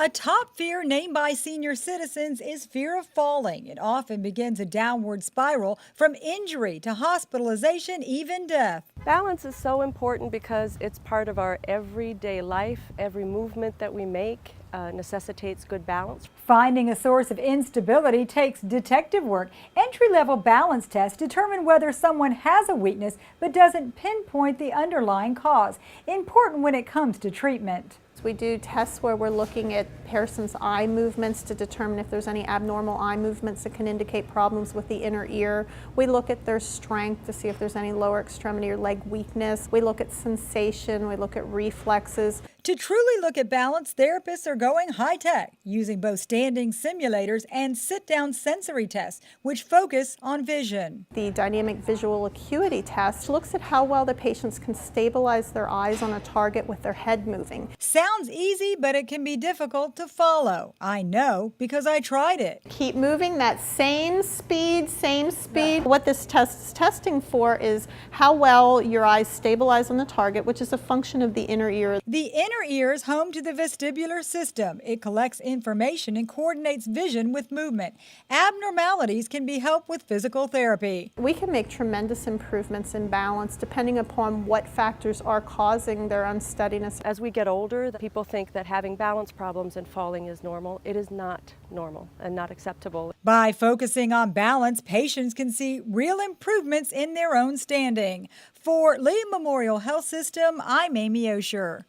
A top fear named by senior citizens is fear of falling. It often begins a downward spiral from injury to hospitalization, even death. Balance is so important because it's part of our everyday life. Every movement that we make necessitates good balance. Finding a source of instability takes detective work. Entry-level balance tests determine whether someone has a weakness but doesn't pinpoint the underlying cause. Important when it comes to treatment. We do tests where we're looking at a person's eye movements to determine if there's any abnormal eye movements that can indicate problems with the inner ear. We look at their strength to see if there's any lower extremity or leg weakness. We look at sensation, we look at reflexes. To truly look at balance, therapists are going high-tech, using both standing simulators and sit-down sensory tests, which focus on vision. The dynamic visual acuity test looks at how well the patients can stabilize their eyes on a target with their head moving. Sounds easy, but it can be difficult to follow. I know because I tried it. Keep moving that same speed, What this test is testing for is how well your eyes stabilize on the target, which is a function of the inner ear. The inner ear is home to the vestibular system. It collects information and coordinates vision with movement. Abnormalities can be helped with physical therapy. We can make tremendous improvements in balance depending upon what factors are causing their unsteadiness. As we get older, people think that having balance problems and falling is normal. It is not normal and not acceptable. By focusing on balance, patients can see real improvements in their own standing. For Lee Memorial Health System, I'm Amy Osher.